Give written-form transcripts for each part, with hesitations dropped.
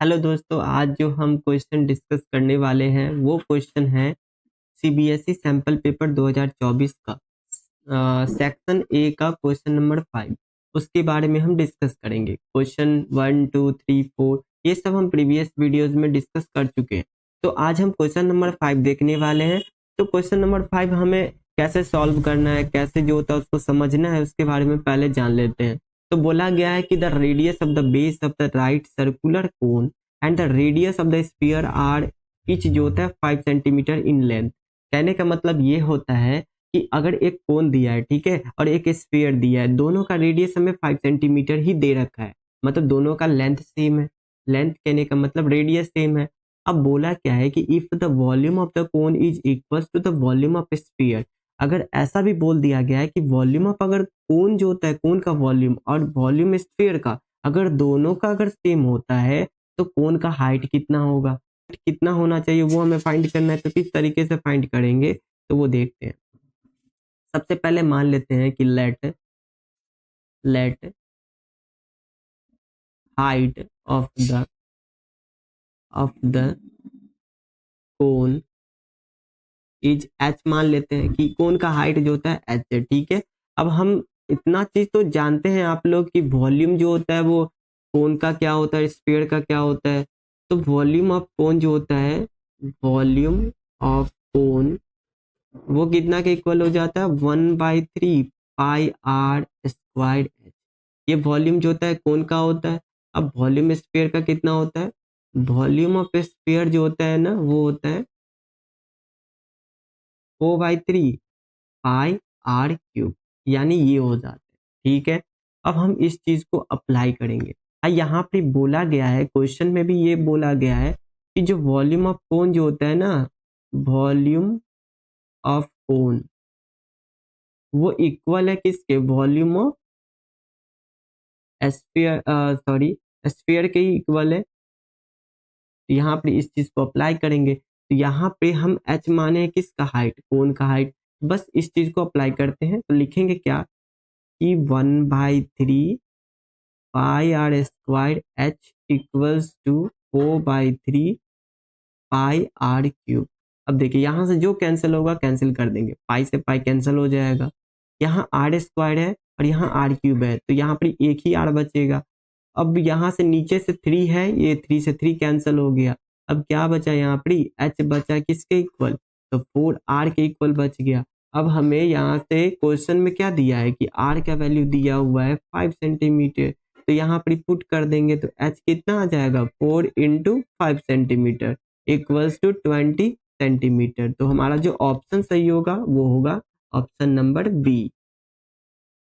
Hello दोस्तों, आज जो हम क्वेश्चन डिस्कस करने वाले हैं वो क्वेश्चन है सीबीएसई सैंपल पेपर 2024 का सेक्शन ए का क्वेश्चन नंबर 5। उसके बारे में हम डिस्कस करेंगे। क्वेश्चन 1 2 3 4 ये सब हम प्रीवियस वीडियोस में डिस्कस कर चुके हैं। तो आज हम क्वेश्चन नंबर 5 देखने वाले हैं। तो क्वेश्चन नंबर 5 हमें कैसे सॉल्व करना है, कैसे जो होता है उसको समझना है, उसके बारे में पहले जान लेते हैं। तो बोला गया है कि the radius of the base of the right circular cone and the radius of the sphere are each जो होता है 5 सेंटीमीटर इन लेंथ। कहने का मतलब ये होता है कि अगर एक कोन दिया है, ठीक है, और एक स्फीयर दिया है, दोनों का रेडियस हमें 5 सेंटीमीटर ही दे रखा है, मतलब दोनों का लेंथ सेम है। लेंथ कहने का मतलब रेडियस सेम है। अब बोला क्या है कि if the volume of the cone is equal to the volume of sphere. अगर ऐसा भी बोल दिया गया है कि वॉल्यूम ऑफ अगर कोन जो होता है, कोन का वॉल्यूम और वॉल्यूम स्फीयर का अगर दोनों का अगर सेम होता है तो कोन का हाइट कितना होगा, कितना होना चाहिए वो हमें फाइंड करना है। तो किस तरीके से फाइंड करेंगे तो वो देखते हैं। सबसे पहले मान लेते हैं कि let height of the cone is H. मान लेते हैं कि कोन का हाइट जो होता है एच है, ठीक है। अब हम इतना चीज तो जानते हैं आप लोग कि वॉल्यूम जो होता है वो कोन का क्या होता है, स्फीयर का क्या होता है। तो वॉल्यूम ऑफ कोन जो होता है, वॉल्यूम ऑफ कोन वो कितना के इक्वल हो जाता है 1/3 पाई आर स्क्वायर एच। ये वॉल्यूम जो होता है कोन का होता है। अब वॉल्यूम स्फीयर का कितना होता है, वॉल्यूम ऑफ स्फीयर जो होता है ना वो होता है 4/3 पाई आर क्यूब, यानी ये हो जाता है, ठीक है। अब हम इस चीज को अप्लाई करेंगे। यहाँ पे बोला गया है, क्वेश्चन में भी ये बोला गया है कि जो वॉल्यूम ऑफ कोन जो होता है ना, वॉल्यूम ऑफ कोन वो इक्वल है किसके, volume of sphere, sorry sphere के ही इक्वल है। तो यहाँ पे इस चीज को अप्लाई करेंगे। तो यहाँ पे हम h माने किसका हाइट, कोन का हाइट। बस इस चीज को अप्लाई करते हैं तो लिखेंगे क्या कि 1/3 pi R square H equals to 4/3 pi R cube. अब देखिए यहाँ से जो कैंसिल होगा कैंसिल कर देंगे, पाई से पाई कैंसिल हो जाएगा। यहाँ आर स्क्वायर है और यहाँ आर क्यूब है, तो यहाँ पर एक ही आर बचेगा। अब यहाँ से नीचे से 3 है, ये 3 से 3 कैंसिल हो गया। अब क्या बचा यहाँ पर, एच बचा किसके इक्वल, तो 4 आर के इक्वल बच गया। अब हमें यहाँ से क्वेश्चन में क्या दिया है कि आर का वैल्यू दिया हुआ है 5 सेंटीमीटर। तो यहाँ पर पुट कर देंगे तो एच कितना आ जाएगा 4 into 5 centimetre equals to 20 centimetre. तो हमारा जो ऑप्शन सही होगा वो होगा ऑप्शन नंबर बी।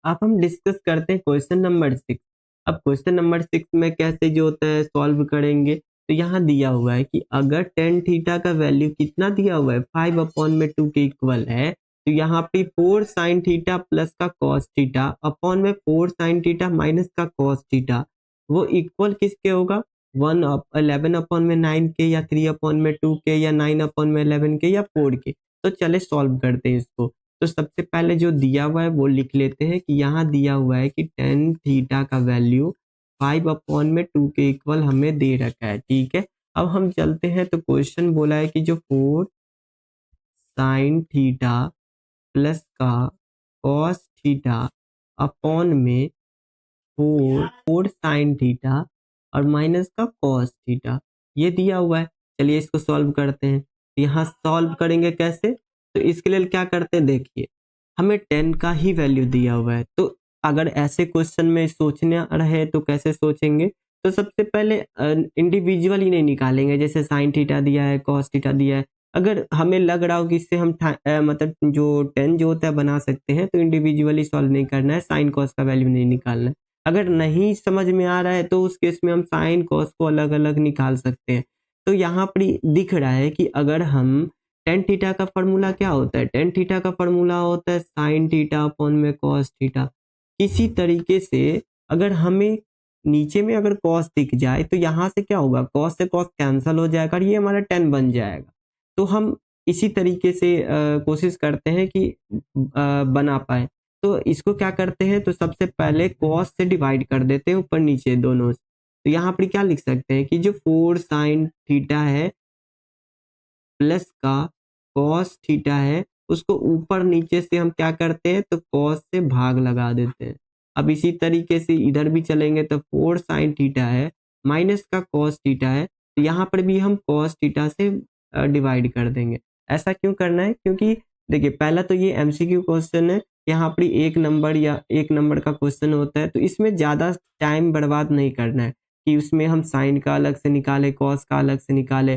अब हम डिस्कस करते हैं क्वेश्चन नंबर 6। अब क्वेश्चन नंबर 6 में कैसे जो होता है सॉल्व करेंगे। तो यहाँ दिया हुआ है कि अगर टेन थीटा का वैल्यू कितना दिया हुआ है 5/2 के इक्वल है, तो यहाँ पे 4 साइन थीटा प्लस का कॉस थीटा अपॉन में 4 साइन थीटा माइनस का कॉस थीटा वो इक्वल किसके होगा 11/9 के, या 3/2 के, या 9/11 के, या 4 के। तो चले सॉल्व करते हैं इसको। तो सबसे पहले जो दिया हुआ है वो लिख लेते हैं कि यहाँ दिया हुआ है कि टेन थीटा का वैल्यू 5/2 के इक्वल हमें दे रखा है, ठीक है। अब हम चलते हैं तो क्वेश्चन बोला है कि जो 4 साइन थीटा प्लस का कॉस थीटा अपॉन में 4 साइन थीटा और माइनस का कॉस थीटा ये दिया हुआ है। चलिए इसको सॉल्व करते हैं। यहाँ सॉल्व करेंगे कैसे, तो इसके लिए क्या करते हैं, देखिए हमें 10 का ही वैल्यू दिया हुआ है। तो अगर ऐसे क्वेश्चन में सोचना रहे तो कैसे सोचेंगे, तो सबसे पहले इंडिविजुअल ही नहीं निकालेंगे। जैसे साइन थीटा दिया है, कॉस थीटा दिया है, अगर हमें लग रहा हो कि इससे हम मतलब जो 10 जो होता है बना सकते हैं, तो इंडिविजुअली सॉल्व नहीं करना है, साइन कॉस का वैल्यू नहीं निकालना है। अगर नहीं समझ में आ रहा है तो उस केस में हम साइन कॉस को अलग अलग निकाल सकते हैं। तो यहाँ पर दिख रहा है कि अगर हम टेन थीटा का फॉर्मूला क्या होता है, टेन थीटा का फॉर्मूला होता है साइन थीटा अपॉन में कॉस थीटा। इसी तरीके से अगर हमें नीचे में अगर कॉस दिख जाए तो यहाँ से क्या होगा, कॉस से कॉस कैंसिल हो जाएगा और ये हमारा 10 बन जाएगा। तो हम इसी तरीके से कोशिश करते हैं कि बना पाए। तो इसको क्या करते हैं, तो सबसे पहले कॉस से डिवाइड कर देते हैं ऊपर नीचे दोनों से। तो यहाँ पर क्या लिख सकते हैं कि जो 4 साइन थीटा है प्लस का कॉस थीटा है, उसको ऊपर नीचे से हम क्या करते हैं, तो कॉस से भाग लगा देते हैं। अब इसी तरीके से इधर भी चलेंगे तो 4 साइन थीटा है माइनस का कॉस थीटा है, तो यहाँ पर भी हम कॉस थीटा से डिवाइड कर देंगे। ऐसा क्यों करना है, क्योंकि देखिए पहला तो ये एमसीक्यू क्वेश्चन है, यहाँ पर एक नंबर या एक नंबर का क्वेश्चन होता है, तो इसमें ज़्यादा टाइम बर्बाद नहीं करना है कि उसमें हम साइन का अलग से निकाले, कॉस का अलग से निकाले।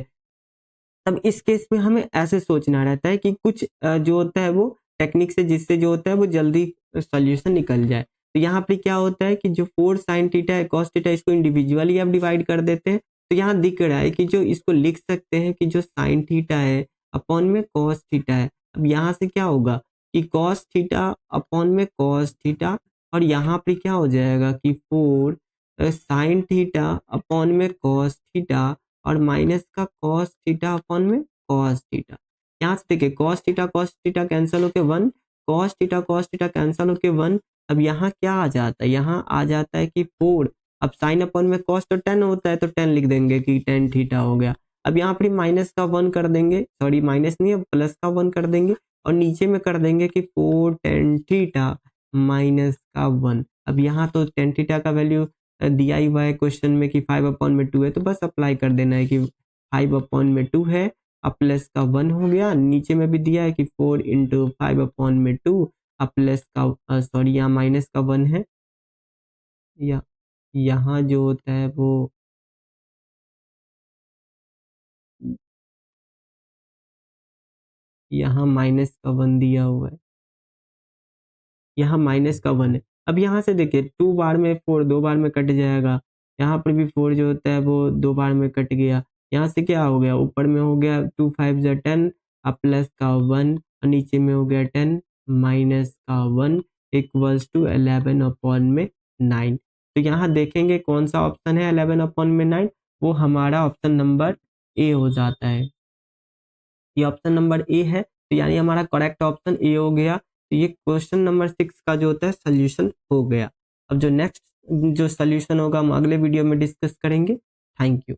तब इस केस में हमें ऐसे सोचना रहता है कि कुछ जो होता है वो टेक्निक से, जिससे जो होता है वो जल्दी सॉल्यूशन निकल जाए। तो यहाँ पे क्या होता है कि जो 4 साइन थीटा है कॉस थीटा, इसको इंडिविजुअली आप डिवाइड कर देते हैं, तो यहाँ दिख रहा है कि जो इसको लिख सकते हैं कि जो साइन थीटा है अपॉन में कॉस थीटा है। अब यहाँ से क्या होगा कि कॉस थीटा अपॉन में कॉस थीटा, और यहाँ पे क्या हो जाएगा कि 4 साइन थीटा अपॉन में कॉस थीटा और माइनस का कॉस थीटा अपॉन में कॉस थीटा। यहाँ से देखिए कॉस थीटा कैंसिल होके 1, कॉस थीटा कैंसिल होके 1। अब यहाँ क्या आ जाता है, यहाँ आ जाता है कि 4। अब साइन अपॉन में कॉस तो 10 होता है, तो 10 लिख देंगे कि 10 थीटा हो गया। अब यहाँ पर माइनस का 1 कर देंगे, सॉरी माइनस नहीं है प्लस का 1 कर देंगे, और नीचे में कर देंगे कि 4 10 थीटा माइनस का 1। अब यहाँ तो 10 थीटा का वैल्यू दिया ही हुआ है क्वेश्चन में कि 5/2 है, तो बस अप्लाई कर देना है कि 5/2 है, अब प्लस का 1 हो गया। नीचे में भी दिया है कि 4 इंटू 5/2, अब प्लस का सॉरी यहाँ माइनस का 1 है, या यहाँ जो होता है वो यहाँ माइनस का 1 दिया हुआ है, यहाँ माइनस का 1 है। अब यहाँ से देखिए 2 बार में 4 2 बार में कट जाएगा, यहाँ पर भी 4 जो होता है वो 2 बार में कट गया। यहाँ से क्या हो गया, ऊपर में हो गया 2 5 जा 10, अब प्लस का 1, और नीचे में हो गया 10 माइनस का 1 इक्वल्स टू 11/9। तो यहाँ देखेंगे कौन सा ऑप्शन है 11/9, वो हमारा ऑप्शन नंबर ए हो जाता है। ये ऑप्शन नंबर ए है, तो यानी हमारा करेक्ट ऑप्शन ए हो गया। तो ये क्वेश्चन नंबर 6 का जो होता है सोल्यूशन हो गया। अब जो नेक्स्ट जो सोल्यूशन होगा हम अगले वीडियो में डिस्कस करेंगे। Thank you.